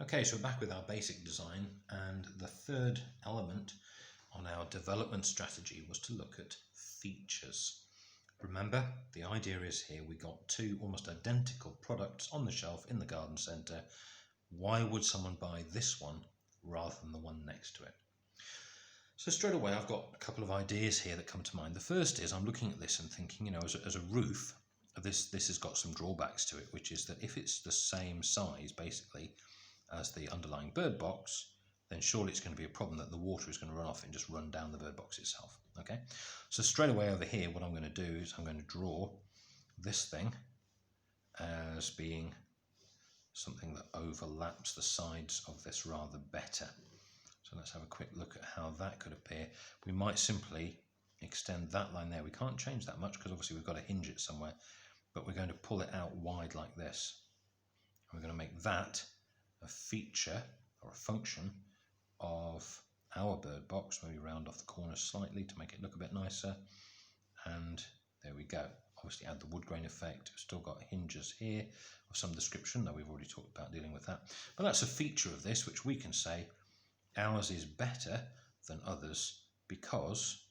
Okay, so we're back with our basic design, and the third element on our development strategy was to look at features. Remember, the idea is here we got two almost identical products on the shelf in the garden centre. Why would someone buy this one rather than the one next to it? So straight away I've got a couple of ideas here that come to mind. The first is I'm looking at this and thinking, as a roof, this has got some drawbacks to it, which is that if it's the same size basically as the underlying bird box, then surely it's going to be a problem that the water is going to run off and just run down the bird box itself. Okay, so straight away over here what I'm going to do is I'm going to draw this thing as being something that overlaps the sides of this rather better. So let's have a quick look at how that could appear. We might simply extend that line there. We can't change that much because obviously we've got to hinge it somewhere, but we're going to pull it out wide like this. We're going to make that a feature or a function of our bird box. Maybe round off the corners slightly to make it look a bit nicer, and there we go. Obviously add the wood grain effect. We've still got hinges here of some description, though we've already talked about dealing with that, but that's a feature of this which we can say ours is better than others because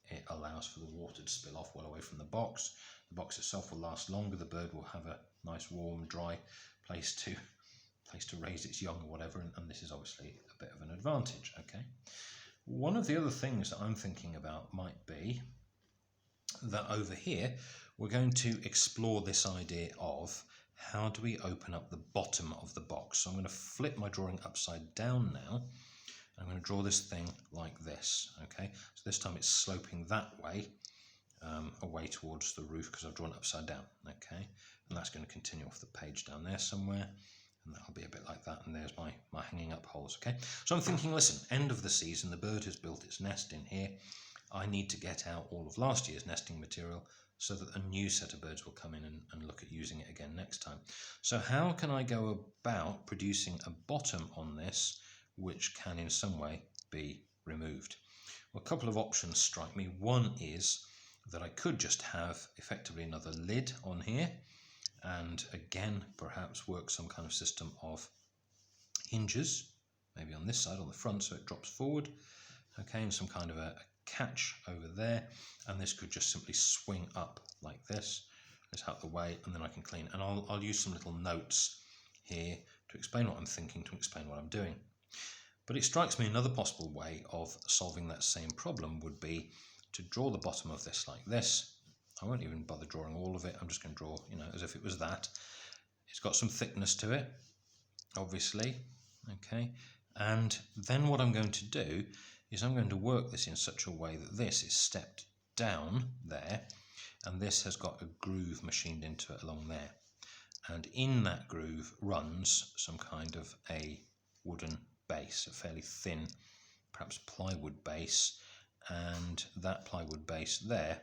it allows for the water to spill off well away from the box. The box itself will last longer. The bird will have a nice warm dry place to raise its young or whatever, and this is obviously a bit of an advantage. Okay, one of the other things that I'm thinking about might be that over here we're going to explore this idea of how do we open up the bottom of the box. So I'm going to flip my drawing upside down now. I'm going to draw this thing like this. Okay, so this time it's sloping that way, away towards the roof because I've drawn it upside down. Okay, and that's going to continue off the page down there somewhere. And that'll be a bit like that, and there's my hanging up holes. Okay, so I'm thinking, listen, end of the season, the bird has built its nest in here. I need to get out all of last year's nesting material so that a new set of birds will come in and look at using it again next time. So how can I go about producing a bottom on this which can in some way be removed? Well, a couple of options strike me. One is that I could just have effectively another lid on here, and again perhaps work some kind of system of hinges, maybe on this side on the front so it drops forward, okay, and some kind of a catch over there, and this could just simply swing up like this. It's out the way, and then I can clean, and I'll use some little notes here to explain what I'm thinking, to explain what I'm doing. But it strikes me another possible way of solving that same problem would be to draw the bottom of this like this. I won't even bother drawing all of it. I'm just going to draw, as if it was that. It's got some thickness to it, obviously. Okay, and then what I'm going to do is I'm going to work this in such a way that this is stepped down there, and this has got a groove machined into it along there. And in that groove runs some kind of a wooden base, a fairly thin, perhaps plywood base, and that plywood base there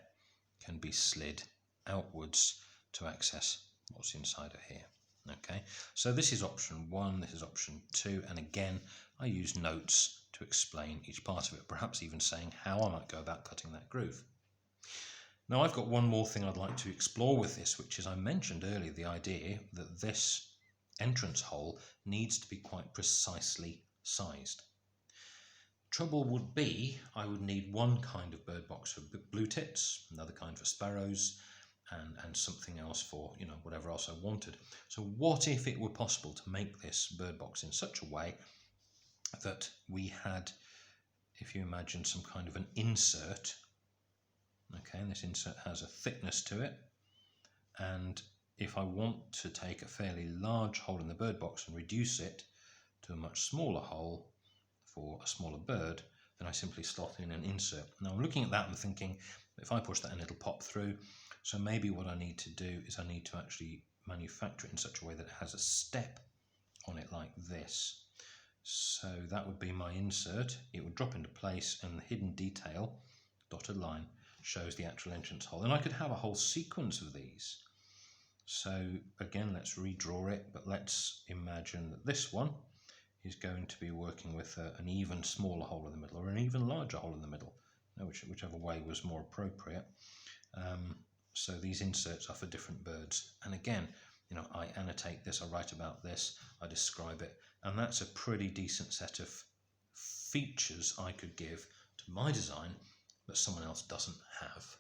can be slid outwards to access what's inside of here. Okay, so this is option one, this is option two, and again I use notes to explain each part of it, perhaps even saying how I might go about cutting that groove. Now I've got one more thing I'd like to explore with this, which is I mentioned earlier the idea that this entrance hole needs to be quite precisely sized. Trouble would be I would need one kind of bird box for blue tits, another kind for sparrows, and something else for whatever else I wanted. So what if it were possible to make this bird box in such a way that we had, if you imagine some kind of an insert, okay, and this insert has a thickness to it, and if I want to take a fairly large hole in the bird box and reduce it to a much smaller hole for a smaller bird, then I simply slot in an insert. Now I'm looking at that and thinking, if I push that in it'll pop through, so maybe what I need to do is I need to actually manufacture it in such a way that it has a step on it like this. So that would be my insert. It would drop into place, and the hidden detail, dotted line, shows the actual entrance hole. And I could have a whole sequence of these. So again, let's redraw it, but let's imagine that this one is going to be working with an even smaller hole in the middle, or an even larger hole in the middle, whichever way was more appropriate. So these inserts are for different birds, and again, I annotate this, I write about this, I describe it, and that's a pretty decent set of features I could give to my design that someone else doesn't have.